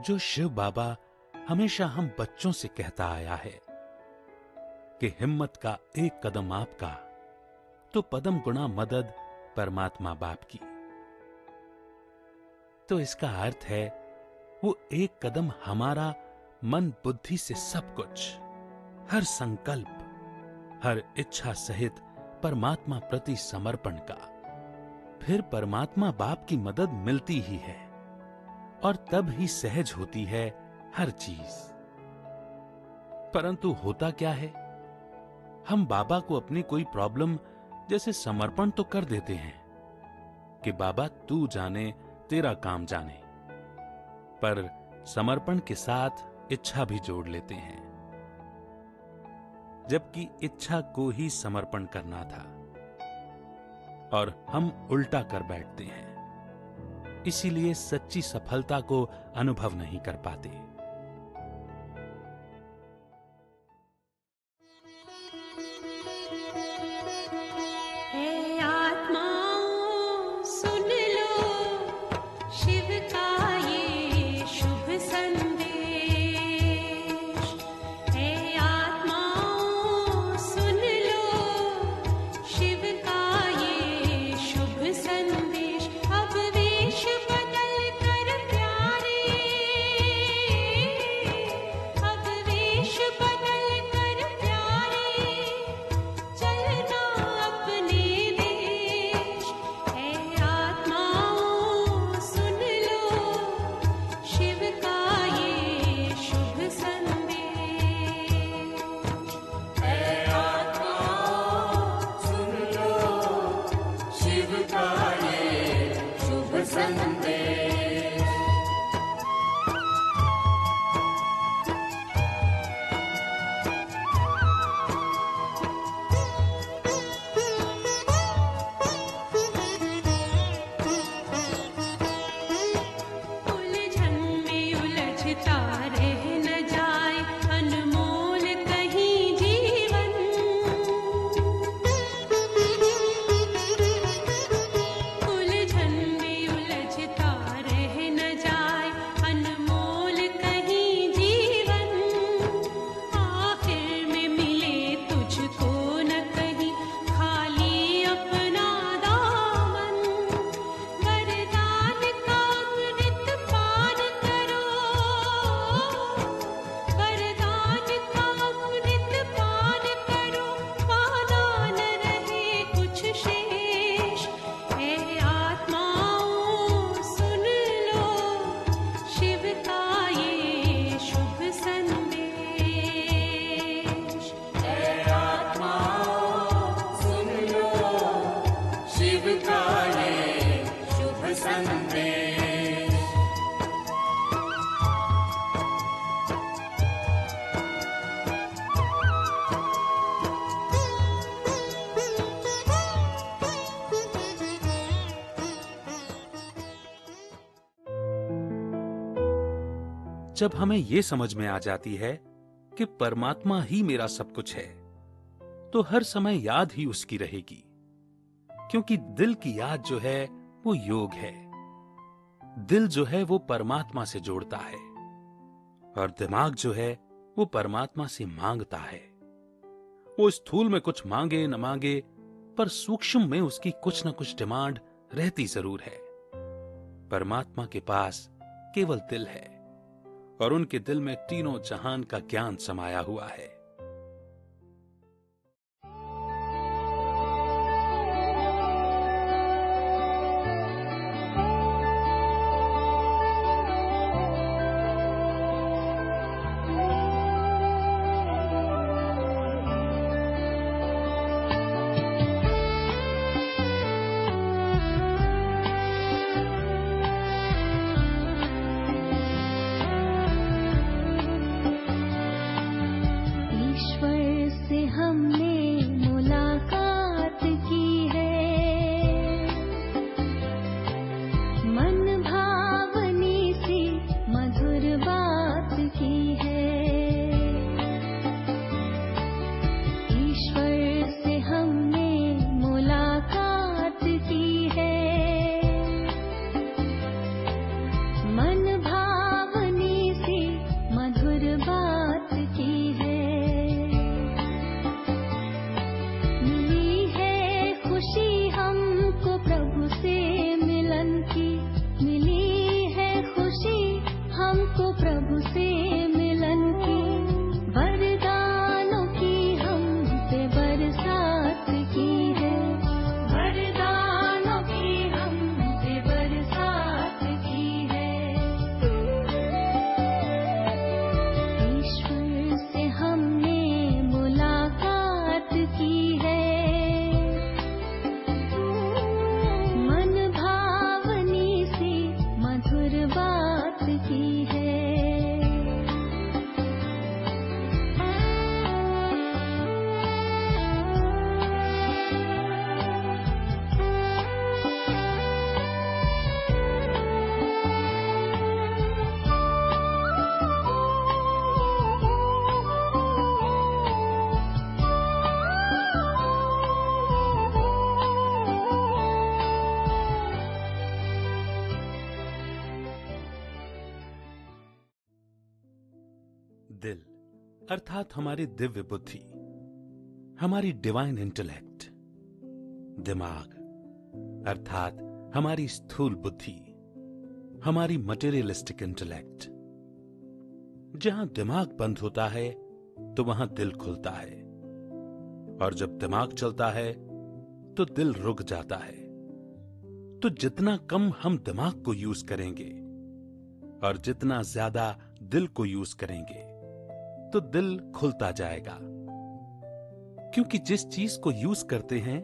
जो शिव बाबा हमेशा हम बच्चों से कहता आया है कि हिम्मत का एक कदम आपका तो पदम गुणा मदद परमात्मा बाप की, तो इसका अर्थ है वो एक कदम हमारा मन बुद्धि से सब कुछ, हर संकल्प, हर इच्छा सहित परमात्मा प्रति समर्पण का, फिर परमात्मा बाप की मदद मिलती ही है और तब ही सहज होती है हर चीज। परंतु होता क्या है, हम बाबा को अपनी कोई प्रॉब्लम जैसे समर्पण तो कर देते हैं कि बाबा तू जाने, तेरा काम जाने, पर समर्पण के साथ इच्छा भी जोड़ लेते हैं, जबकि इच्छा को ही समर्पण करना था और हम उल्टा कर बैठते हैं। इसीलिए सच्ची सफलता को अनुभव नहीं कर पाते। जब हमें यह समझ में आ जाती है कि परमात्मा ही मेरा सब कुछ है, तो हर समय याद ही उसकी रहेगी, क्योंकि दिल की याद जो है वो योग है। दिल जो है वो परमात्मा से जोड़ता है और दिमाग जो है वो परमात्मा से मांगता है। वो स्थूल में कुछ मांगे न मांगे, पर सूक्ष्म में उसकी कुछ न कुछ डिमांड रहती जरूर है। परमात्मा के पास केवल दिल है और उनके दिल में तीनों जहान का ज्ञान समाया हुआ है। अर्थात हमारी दिव्य बुद्धि, हमारी डिवाइन इंटेलेक्ट। दिमाग अर्थात हमारी स्थूल बुद्धि, हमारी मटेरियलिस्टिक इंटेलेक्ट। जहां दिमाग बंद होता है तो वहां दिल खुलता है, और जब दिमाग चलता है तो दिल रुक जाता है। तो जितना कम हम दिमाग को यूज करेंगे और जितना ज्यादा दिल को यूज करेंगे तो दिल खुलता जाएगा, क्योंकि जिस चीज को यूज करते हैं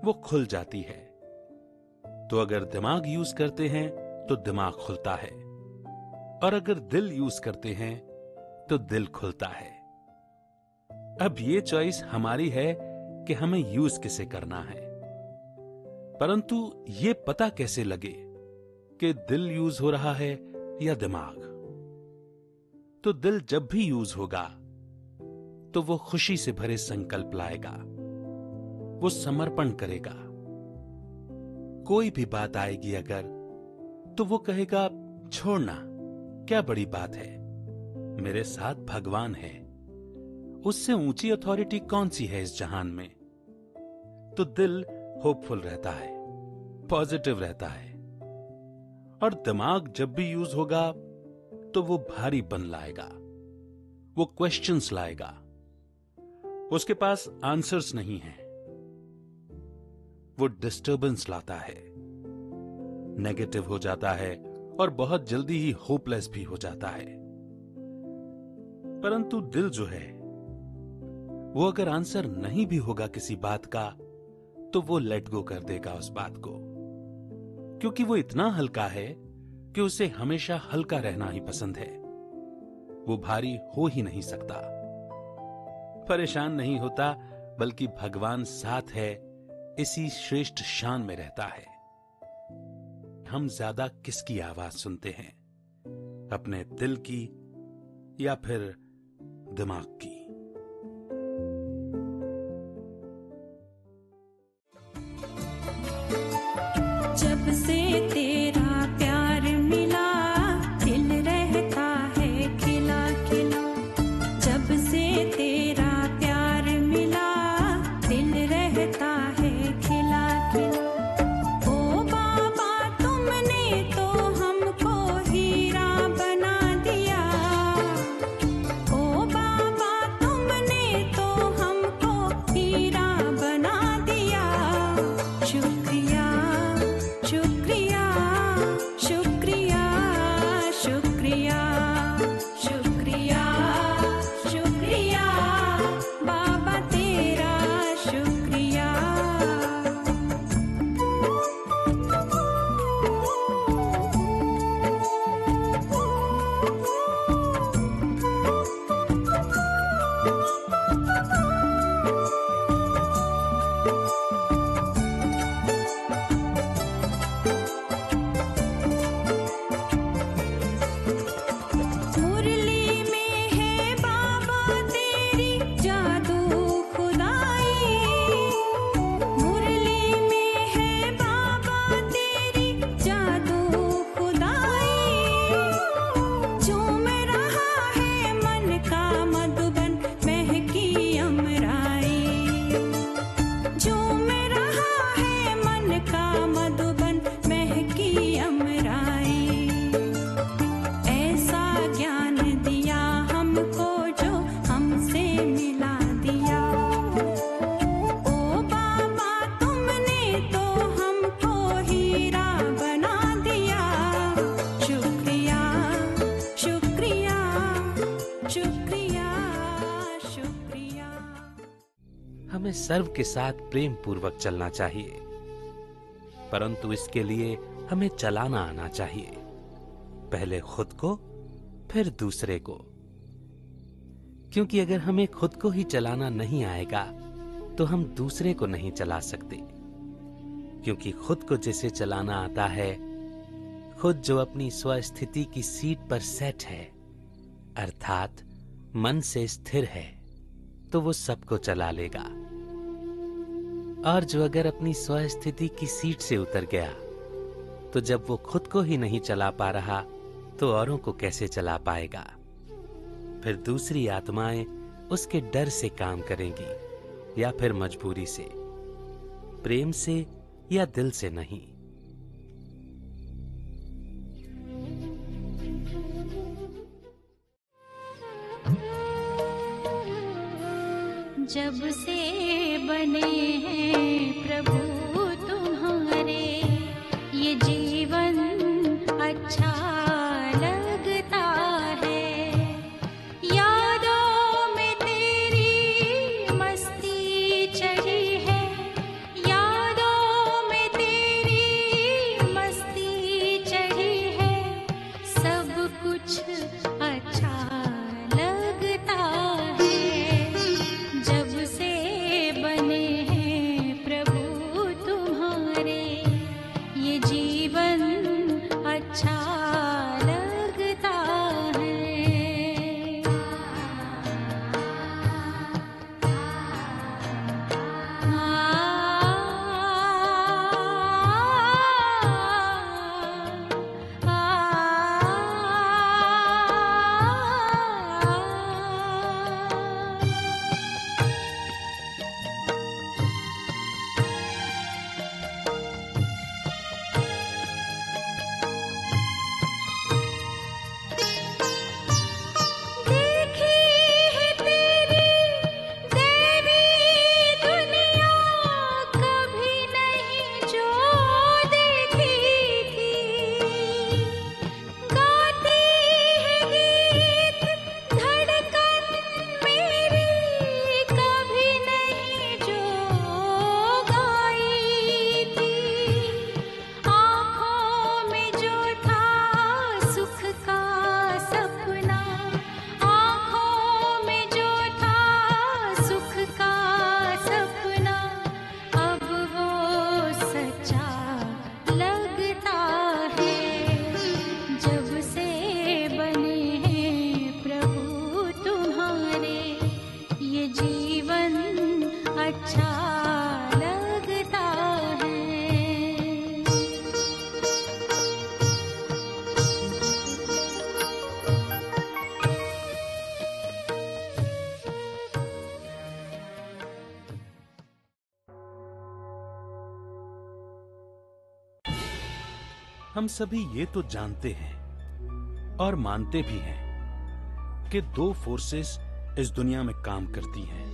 वो खुल जाती है। तो अगर दिमाग यूज करते हैं तो दिमाग खुलता है, और अगर दिल यूज करते हैं तो दिल खुलता है। अब ये चॉइस हमारी है कि हमें यूज किसे करना है। परंतु ये पता कैसे लगे कि दिल यूज हो रहा है या दिमाग? तो दिल जब भी यूज होगा तो वो खुशी से भरे संकल्प लाएगा, वो समर्पण करेगा। कोई भी बात आएगी अगर, तो वो कहेगा छोड़ना, क्या बड़ी बात है, मेरे साथ भगवान है, उससे ऊंची अथॉरिटी कौन सी है इस जहान में। तो दिल होपफुल रहता है, पॉजिटिव रहता है। और दिमाग जब भी यूज होगा तो वो भारी बन लाएगा, वो क्वेश्चंस लाएगा, उसके पास आंसर्स नहीं है, वो डिस्टर्बेंस लाता है, नेगेटिव हो जाता है और बहुत जल्दी ही होपलेस भी हो जाता है। परंतु दिल जो है वो अगर आंसर नहीं भी होगा किसी बात का तो वो लेट गो कर देगा उस बात को, क्योंकि वो इतना हल्का है कि उसे हमेशा हल्का रहना ही पसंद है। वो भारी हो ही नहीं सकता, परेशान नहीं होता, बल्कि भगवान साथ है इसी श्रेष्ठ शान में रहता है। हम ज्यादा किसकी आवाज सुनते हैं, अपने दिल की या फिर दिमाग की? जब से तेरा प्यार मिला दिल रहता है खिला खिला। जब से तेरा प्यार मिला दिल रहता है खिला खिला। ओ बाबा तुमने तो हमको हीरा बना दिया। ओ बाबा तुमने तो हमको हीरा बना दिया। शुक्रिया शुक्रिया शुक्रिया शुक्रिया शुक्रिया शुक्रिया बाबा तेरा शुक्रिया। मुरली में है बाबा तेरी जादू खुदाई। मुरली में है बाबा तेरी जादू खुदाई। झूम रहा है मन का मधुबन महकी अमराई। झूम रहा है मन का मधुबन महकी अमराई। ऐसा ज्ञान दिया हमको जो हमसे मिला दिया। ओ बाबा तुमने तो हमको हीरा बना दिया। शुक्रिया शुक्रिया शुक्रिया शुक्रिया। हमें सर्व के साथ प्रेम पूर्वक चलना चाहिए, परंतु इसके लिए हमें चलाना आना चाहिए, पहले खुद को फिर दूसरे को। क्योंकि अगर हमें खुद को ही चलाना नहीं आएगा तो हम दूसरे को नहीं चला सकते। क्योंकि खुद को जिसे चलाना आता है, खुद जो अपनी स्वस्थिति की सीट पर सेट है, अर्थात मन से स्थिर है, तो वो सबको चला लेगा। और जो अगर अपनी स्वस्थिति की सीट से उतर गया, तो जब वो खुद को ही नहीं चला पा रहा तो औरों को कैसे चला पाएगा? फिर दूसरी आत्माएं उसके डर से काम करेंगी या फिर मजबूरी से, प्रेम से या दिल से नहीं। जब से बने हैं प्रभु तुम्हारे, ये जीवन अच्छा लगता है। यादों में तेरी मस्ती चढ़ी है, यादों में तेरी मस्ती चढ़ी है। सब कुछ अच्छा लगता है। जब से बने हैं प्रभु तुम्हारे, ये जीवन अच्छा लगता है। देखी है तेरी देवी दुनिया, कभी नहीं जो देखी थी। गाती है गीत धड़कन मेरी, कभी नहीं जो गाई थी। आँखों में जो था सुख का सपना, आँखों में जो था सुख का सपना, अब वो सच्चा लगता है। जब से बने हैं प्रभु तुम्हारे, ये जीवन अच्छा लगता है। हम सभी ये तो जानते हैं और मानते भी हैं कि दो फोर्सेस इस दुनिया में काम करती हैं,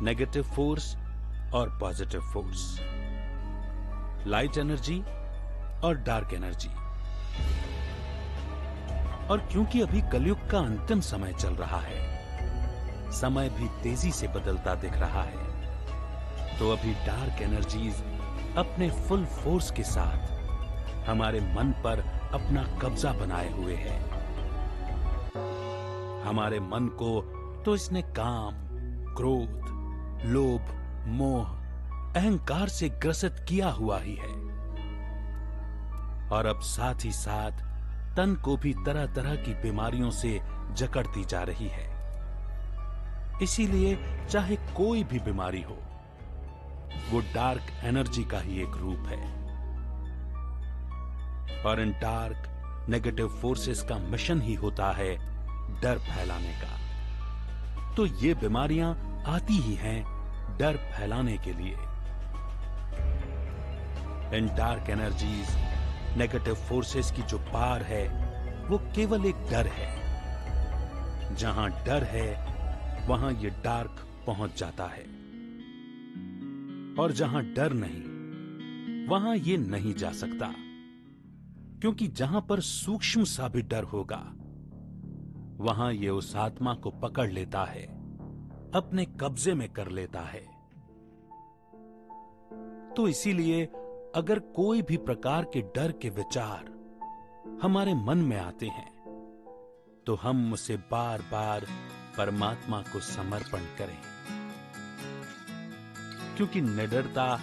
नेगेटिव फोर्स और पॉजिटिव फोर्स, लाइट एनर्जी और डार्क एनर्जी। और क्योंकि अभी कलयुग का अंतिम समय चल रहा है, समय भी तेजी से बदलता दिख रहा है, तो अभी डार्क एनर्जीज अपने फुल फोर्स के साथ हमारे मन पर अपना कब्जा बनाए हुए है। हमारे मन को तो इसने काम, क्रोध, लोभ, मोह, अहंकार से ग्रसित किया हुआ ही है। और अब साथ ही साथ तन को भी तरह तरह की बीमारियों से जकड़ती जा रही है। इसीलिए चाहे कोई भी बीमारी हो, वो डार्क एनर्जी का ही एक रूप है। और इन डार्क नेगेटिव फोर्सेस का मिशन ही होता है डर फैलाने का। तो ये बीमारियां आती ही हैं डर फैलाने के लिए। इन डार्क एनर्जीज, नेगेटिव फोर्सेस की जो पार है, वो केवल एक डर है। जहां डर है, वहां ये डार्क पहुंच जाता है। और जहां डर नहीं, वहां ये नहीं जा सकता, क्योंकि जहां पर सूक्ष्म सा भी डर होगा, वहां ये उस आत्मा को पकड़ लेता है, अपने कब्जे में कर लेता है। तो इसीलिए अगर कोई भी प्रकार के डर के विचार हमारे मन में आते हैं, तो हम उसे बार बार परमात्मा को समर्पण करें, क्योंकि निडरता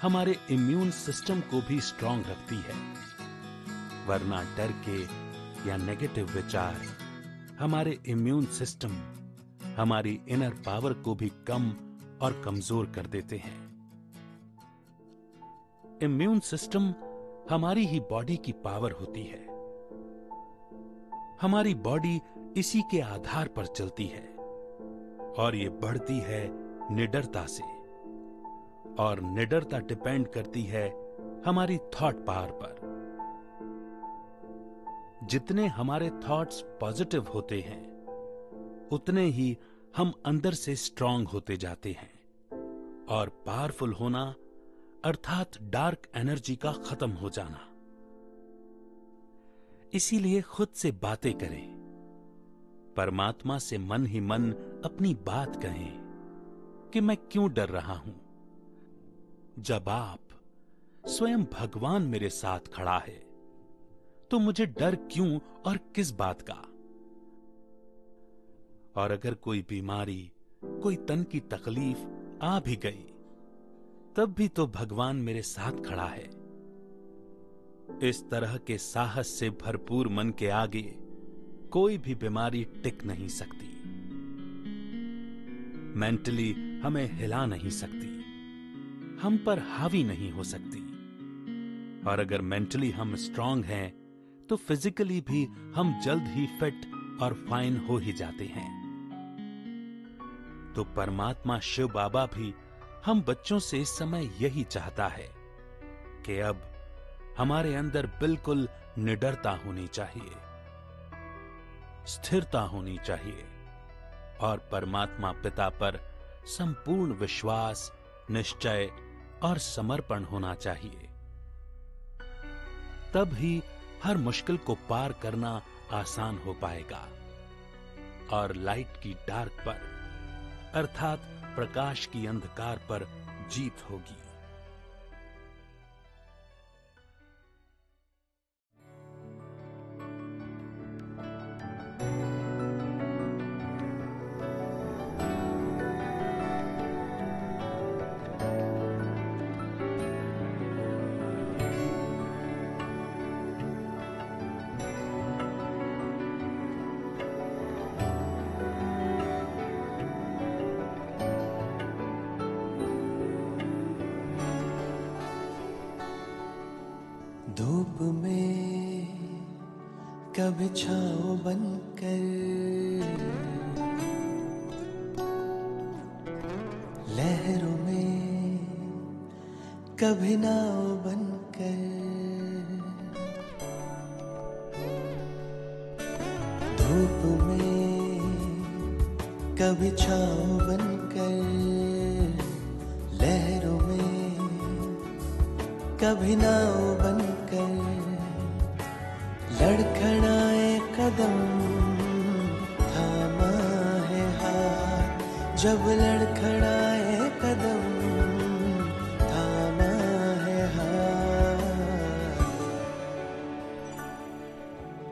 हमारे इम्यून सिस्टम को भी स्ट्रांग रखती है। वरना डर के या नेगेटिव विचार हमारे इम्यून सिस्टम, हमारी इनर पावर को भी कम और कमजोर कर देते हैं। इम्यून सिस्टम हमारी ही बॉडी की पावर होती है। हमारी बॉडी इसी के आधार पर चलती है और ये बढ़ती है निडरता से, और निडरता डिपेंड करती है हमारी थॉट पावर पर। जितने हमारे थॉट्स पॉजिटिव होते हैं उतने ही हम अंदर से स्ट्रांग होते जाते हैं, और पावरफुल होना अर्थात डार्क एनर्जी का खत्म हो जाना। इसीलिए खुद से बातें करें, परमात्मा से मन ही मन अपनी बात कहें कि मैं क्यों डर रहा हूं, जब आप स्वयं भगवान मेरे साथ खड़ा है तो मुझे डर क्यों और किस बात का। और अगर कोई बीमारी, कोई तन की तकलीफ आ भी गई तब भी तो भगवान मेरे साथ खड़ा है। इस तरह के साहस से भरपूर मन के आगे कोई भी बीमारी टिक नहीं सकती, मेंटली हमें हिला नहीं सकती, हम पर हावी नहीं हो सकती। और अगर मेंटली हम स्ट्रांग हैं तो फिजिकली भी हम जल्द ही फिट और फाइन हो ही जाते हैं। तो परमात्मा शिव बाबा भी हम बच्चों से इस समय यही चाहता है कि अब हमारे अंदर बिल्कुल निडरता होनी चाहिए, स्थिरता होनी चाहिए, और परमात्मा पिता पर संपूर्ण विश्वास, निश्चय और समर्पण होना चाहिए। तब ही हर मुश्किल को पार करना आसान हो पाएगा और लाइट की डार्क पर अर्थात प्रकाश की अंधकार पर जीत होगी। धूप में कभी छाँव बनकर, लहरों में कभी नाव बनकर, धूप में कभी छाँव बनकर, लहरों में कभी नाव बनकर, लड़खड़ाए कदम थामा है हाथ, जब लड़खड़ाए कदम थामा है हाथ।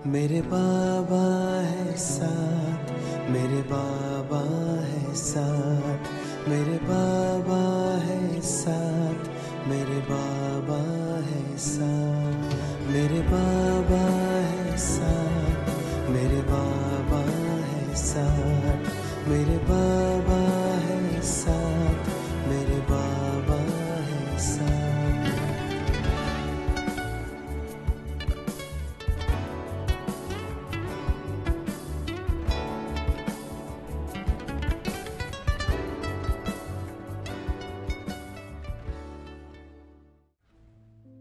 मेरे बाबा है साथ, मेरे बाबा है साथ, मेरे बाबा है साथ, मेरे बाबा है साथ, मेरे बाबा है साथ, मेरे बाबा है साथ, मेरे बाबा है साथ, मेरे बाबा है साथ।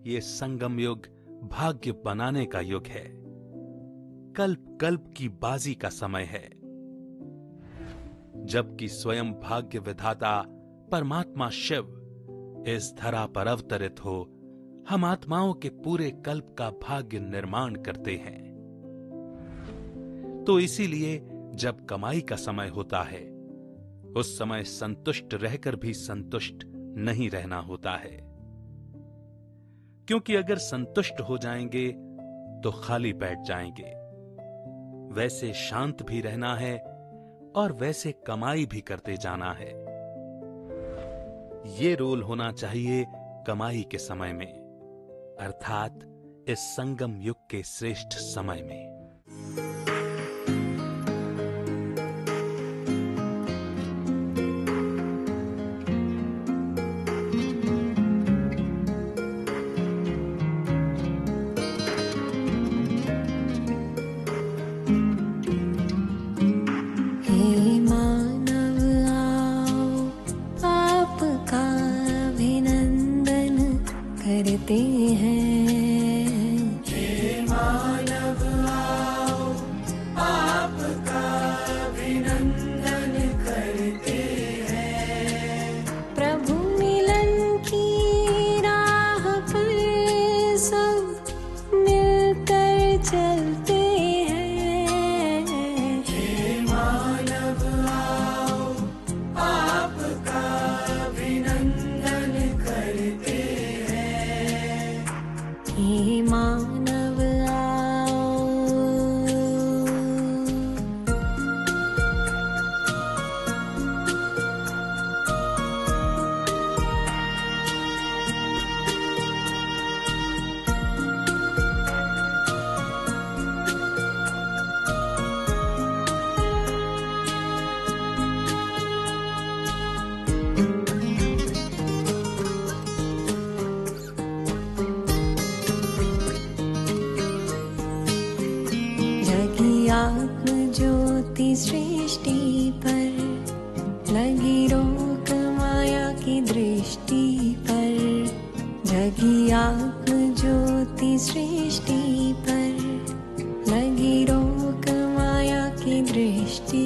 ये संगम युग भाग्य बनाने का युग है, कल्प कल्प की बाजी का समय है, जबकि स्वयं भाग्य विधाता परमात्मा शिव इस धरा पर अवतरित हो हम आत्माओं के पूरे कल्प का भाग्य निर्माण करते हैं। तो इसीलिए जब कमाई का समय होता है उस समय संतुष्ट रहकर भी संतुष्ट नहीं रहना होता है, क्योंकि अगर संतुष्ट हो जाएंगे तो खाली बैठ जाएंगे। वैसे शांत भी रहना है और वैसे कमाई भी करते जाना है। ये रोल होना चाहिए कमाई के समय में, अर्थात इस संगम युग के श्रेष्ठ समय में। करते हैं। हे मानव आओ, आपका अभिनंदन करते हैं। प्रभु मिलन की राह पर सब मिलकर चलते हैं। हे मानव आओ, आपका अभिनंदन करते हैं। हे मानव आओ। जगी आत्म ज्योति सृष्टि पर, लगी रोक माया की दृष्टि पर। जगी आत्म ज्योति सृष्टि पर, लगी रोक माया की दृष्टि